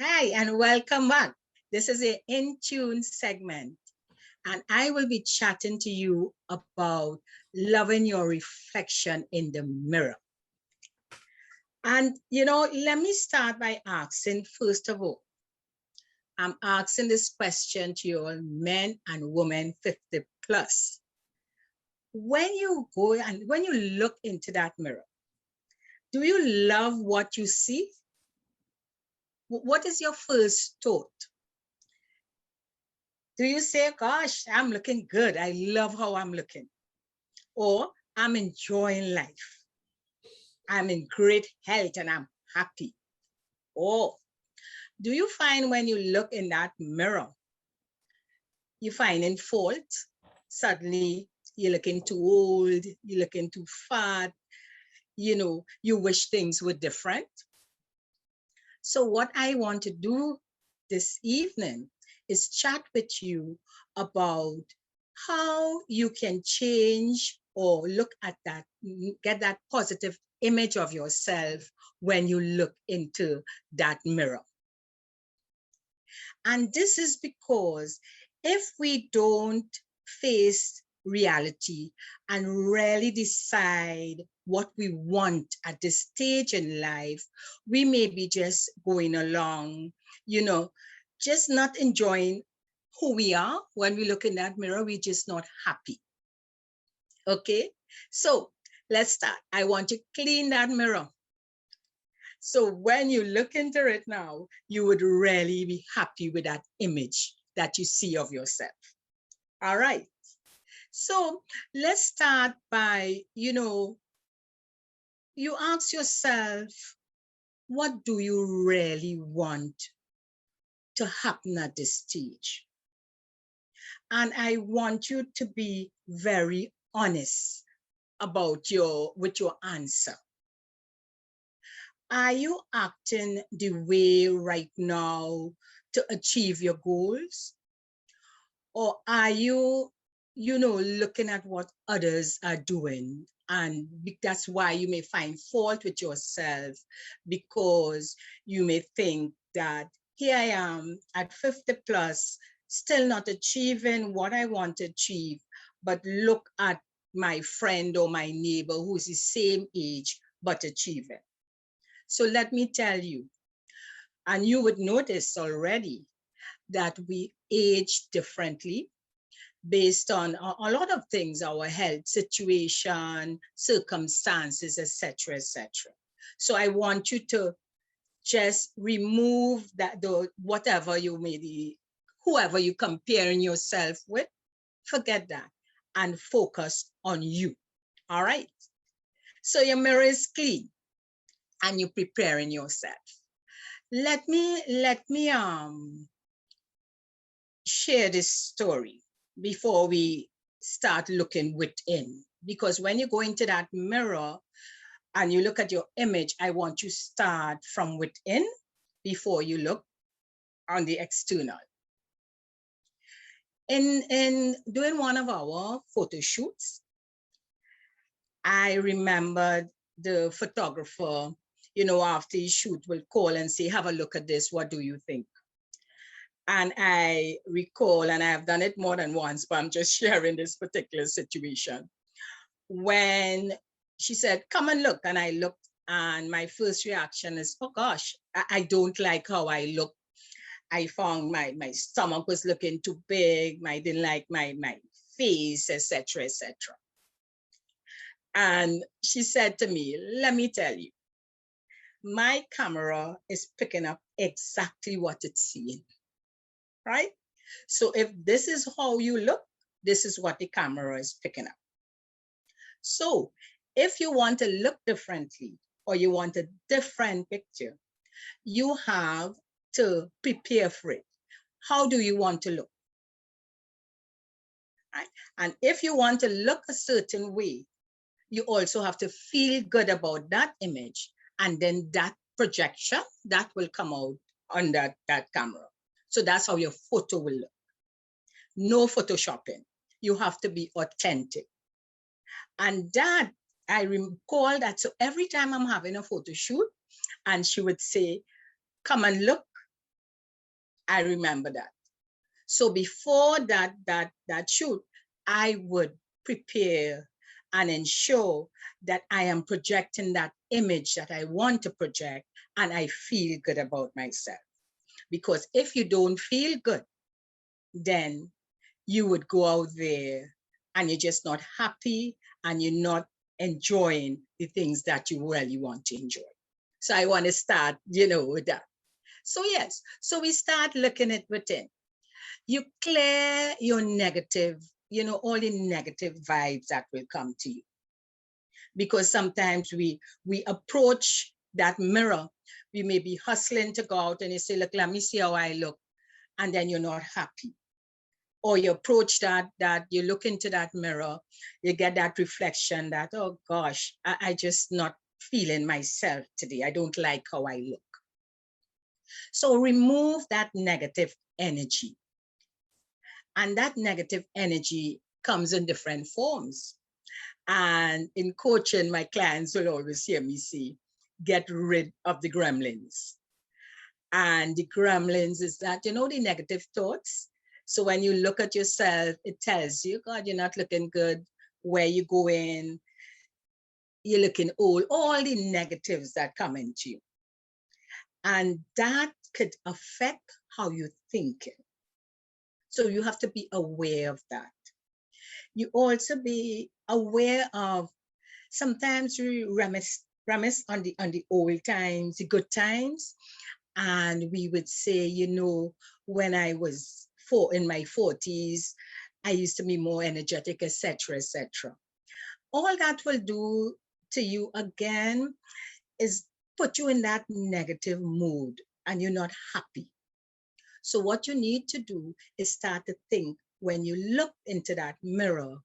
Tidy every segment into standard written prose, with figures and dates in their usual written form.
Hi, and welcome back. This is a In Tune segment, and I will be chatting to you about loving your reflection in the mirror. And, let me start by asking, first of all, I'm asking this question to you all men and women 50 plus. When you go and when you look into that mirror, do you love what you see? What is your first thought? Do you say, gosh, I'm looking good. I love how I'm looking. Or I'm enjoying life. I'm in great health and I'm happy. Or do you find when you look in that mirror, you find in fault? Suddenly you're looking too old, you're looking too fat, you wish things were different. So what I want to do this evening is chat with you about how you can change or look at that, get that positive image of yourself when you look into that mirror. And this is because if we don't face reality and really decide what we want at this stage in life, we may be just going along, just not enjoying who we are. When we look in that mirror, we're just not happy. Okay, so let's start. I want to clean that mirror. So when you look into it now, you would really be happy with that image that you see of yourself. All right. So let's start by, you ask yourself, what do you really want to happen at this stage? And I want you to be very honest about your answer. Are you acting the way right now to achieve your goals? Or are you, looking at what others are doing? And that's why you may find fault with yourself, because you may think that here I am at 50 plus, still not achieving what I want to achieve. But look at my friend or my neighbor who's the same age but achieving. So let me tell you, and you would notice already that we age differently based on a lot of things, our health situation, circumstances, etc., etc. So I want you to just remove that, whatever you may be, whoever you're comparing yourself with, forget that and focus on you. All right. So your mirror is clean and you're preparing yourself. Let me share this story before we start looking within, because when you go into that mirror and you look at your image, I want you to start from within before you look on the external. In doing one of our photo shoots, I remembered the photographer, after his shoot will call and say, have a look at this, what do you think? And I recall, and I have done it more than once, but I'm just sharing this particular situation. When she said, come and look, and I looked, and my first reaction is, oh gosh, I don't like how I look. I found my stomach was looking too big. I didn't like my face, etc., etc. And she said to me, let me tell you, my camera is picking up exactly what it's seeing. Right? So if this is how you look, this is what the camera is picking up. So if you want to look differently or you want a different picture, you have to prepare for it. How do you want to look? Right? And if you want to look a certain way, you also have to feel good about that image, and then that projection that will come out on that camera. So that's how your photo will look. No photoshopping. You have to be authentic. And that, I recall that, so every time I'm having a photo shoot and she would say, come and look, I remember that. So before that shoot, I would prepare and ensure that I am projecting that image that I want to project and I feel good about myself. Because if you don't feel good, then you would go out there and you're just not happy and you're not enjoying the things that you really want to enjoy. So I want to start, with that. So yes, so we start looking at within. You clear your negative, all the negative vibes that will come to you. Because sometimes we approach that mirror, we may be hustling to go out and you say, look, let me see how I look, and then you're not happy. Or you approach that you look into that mirror, you get that reflection that, oh gosh, I just not feeling myself today. I don't like how I look. So remove that negative energy. And that negative energy comes in different forms. And in coaching, my clients will always hear me say, get rid of the gremlins. And the gremlins is that, the negative thoughts. So when you look at yourself, it tells you, God, you're not looking good. Where you going? You're looking old. All the negatives that come into you. And that could affect how you think. So you have to be aware of that. You also be aware of, sometimes we reminisce on the old times, the good times. And we would say, when I was in my 40s, I used to be more energetic, etc., etc. All that will do to you again is put you in that negative mood and you're not happy. So what you need to do is start to think, when you look into that mirror,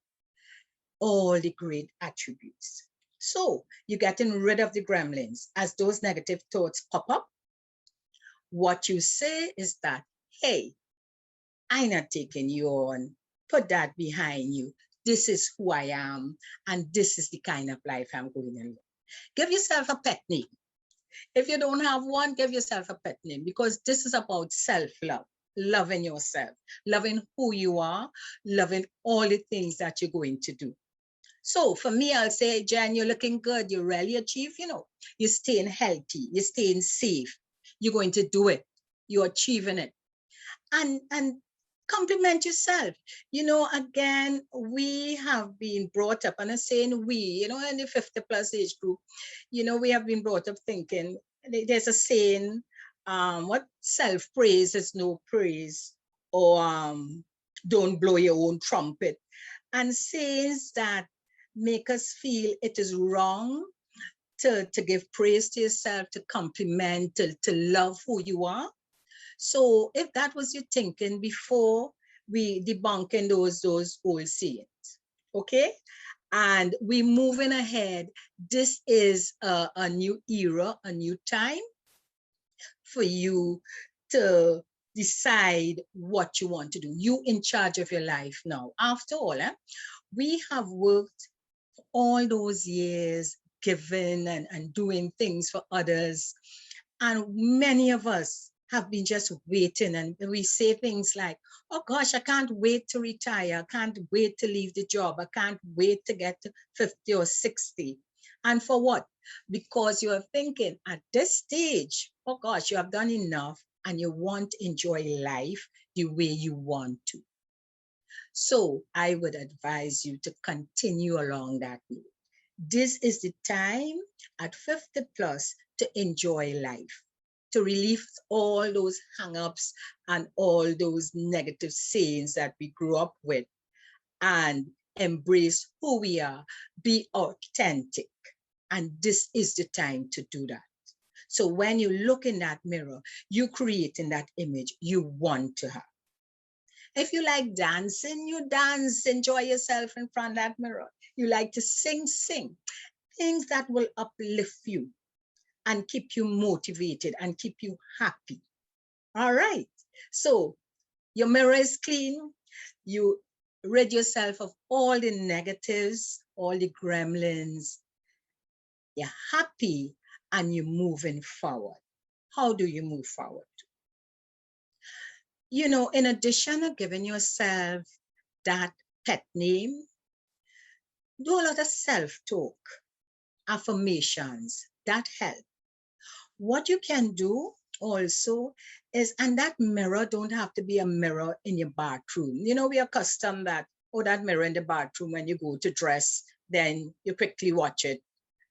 all the great attributes. So you're getting rid of the gremlins. As those negative thoughts pop up, what you say is that, hey, I'm not taking you on. Put that behind you. This is who I am, and this is the kind of life I'm going to live. Give yourself a pet name. If you don't have one, give yourself a pet name, because this is about self-love, loving yourself, loving who you are, loving all the things that you're going to do. So for me, I'll say, Jen, you're looking good. You really achieve, you're staying healthy, you're staying safe. You're going to do it. You're achieving it. And compliment yourself. Again, we have been brought up, and I'm saying we, in the 50 plus age group, we have been brought up thinking, there's a saying, what, self-praise is no praise, or don't blow your own trumpet. And sayings that make us feel it is wrong to give praise to yourself, to compliment, to love who you are. So if that was your thinking before, we debunking those old sayings, okay? And we moving ahead. This is a new era, a new time for you to decide what you want to do. You in charge of your life now. After all, we have worked all those years giving and doing things for others. And many of us have been just waiting, and we say things like, oh gosh, I can't wait to retire. I can't wait to leave the job. I can't wait to get to 50 or 60. And for what? Because you are thinking at this stage, oh gosh, you have done enough and you want to enjoy life the way you want to. So I would advise you to continue along that route. This is the time at 50 plus to enjoy life, to relieve all those hang-ups and all those negative sayings that we grew up with, and embrace who we are, be authentic. And this is the time to do that. So when you look in that mirror, you're creating that image you want to have. If you like dancing, you dance, enjoy yourself in front of that mirror. You like to sing, sing. Things that will uplift you and keep you motivated and keep you happy. All right. So your mirror is clean. You rid yourself of all the negatives, all the gremlins. You're happy and you're moving forward. How do you move forward? You know, in addition to giving yourself that pet name, do a lot of self-talk, affirmations that help. What you can do also is, and that mirror don't have to be a mirror in your bathroom. You know, we are accustomed that, oh, that mirror in the bathroom when you go to dress, then you quickly watch it.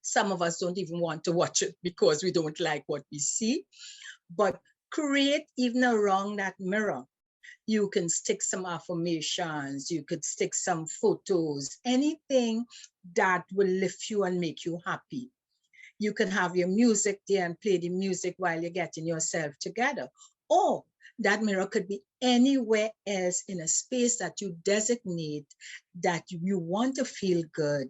Some of us don't even want to watch it because we don't like what we see. But create even around that mirror. You can stick some affirmations, you could stick some photos, anything that will lift you and make you happy. You can have your music there and play the music while you're getting yourself together. Or that mirror could be anywhere else in a space that you designate that you want to feel good.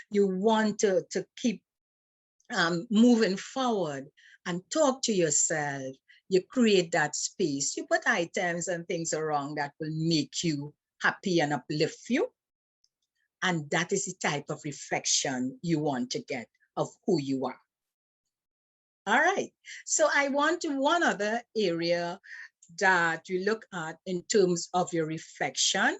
You want to keep moving forward and talk to yourself. You create that space. You put items and things around that will make you happy and uplift you. And that is the type of reflection you want to get of who you are. All right. So I want to one other area that you look at in terms of your reflection.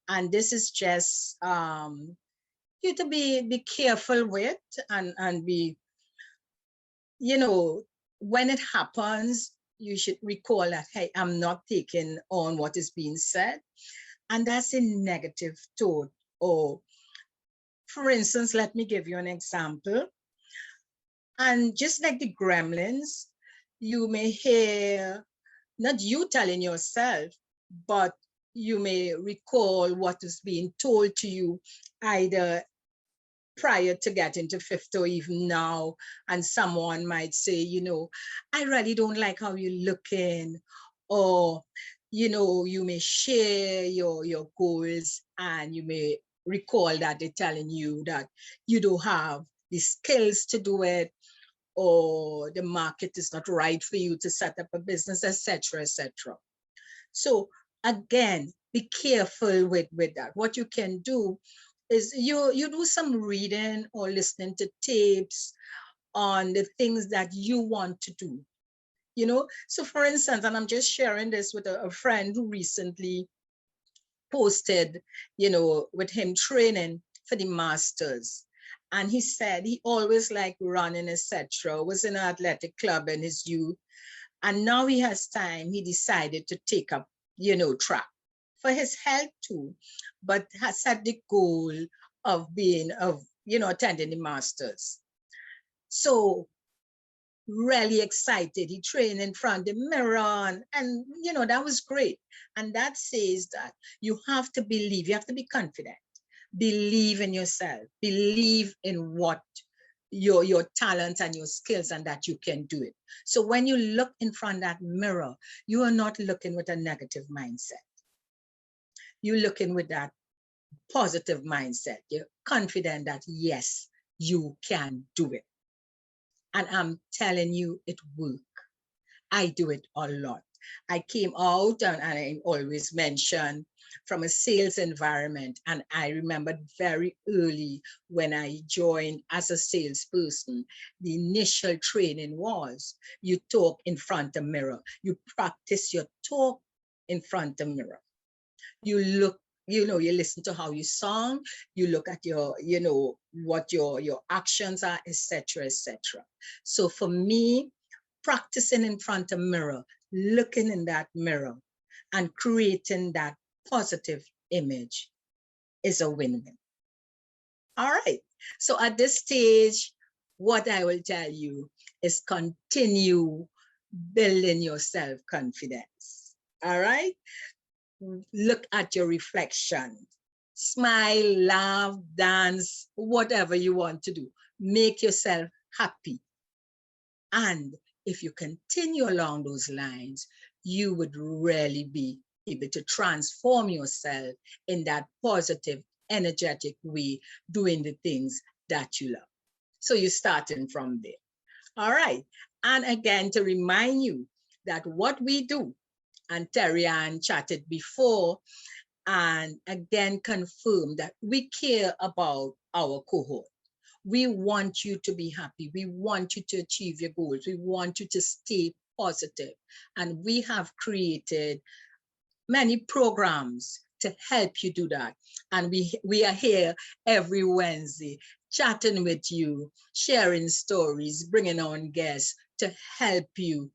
And this is just you to be careful with and be, you know, when it happens, you should recall that, hey, I'm not taking on what is being said. And that's a negative thought. Or, for instance, let me give you an example. And just like the Gremlins, you may hear, not you telling yourself, but you may recall what is being told to you either prior to getting to 50 or even now. And someone might say, you know, I really don't like how you're looking. Or, you know, you may share your goals and you may recall that they're telling you that you don't have the skills to do it, or the market is not right for you to set up a business, etc., etc. So again, be careful with that. What you can do is you do some reading or listening to tapes on the things that you want to do. You know, so for instance, and I'm just sharing this with a friend who recently posted, you know, with him training for the masters. And he said he always liked running, etc., was in an athletic club in his youth. And now he has time, he decided to take up, you know, track for his health too, but has set the goal of being, you know, attending the masters. So really excited. He trained in front of the mirror and you know, that was great. And that says that you have to believe, you have to be confident, believe in yourself, believe in what your talents and your skills, and that you can do it. So when you look in front of that mirror, you are not looking with a negative mindset. You're looking with that positive mindset. You're confident that yes, you can do it. And I'm telling you, it works. I do it a lot. I came out and I always mention from a sales environment. And I remembered very early when I joined as a salesperson, the initial training was you talk in front of the mirror. You practice your talk in front of the mirror. You look, you know, you listen to how you song, you look at your, you know, what your actions are, etc., etc. So for me, practicing in front of mirror, looking in that mirror and creating that positive image is a win-win. All right. So at this stage, what I will tell you is continue building your self-confidence. All right. Look at your reflection. Smile, laugh, dance, whatever you want to do. Make yourself happy. And if you continue along those lines, you would really be able to transform yourself in that positive, energetic way, doing the things that you love. So you're starting from there. All right. And again, to remind you that what we do, and Terry Ann chatted before, and again confirm that we care about our cohort. We want you to be happy. We want you to achieve your goals. We want you to stay positive. And we have created many programs to help you do that. And we are here every Wednesday chatting with you, sharing stories, bringing on guests to help you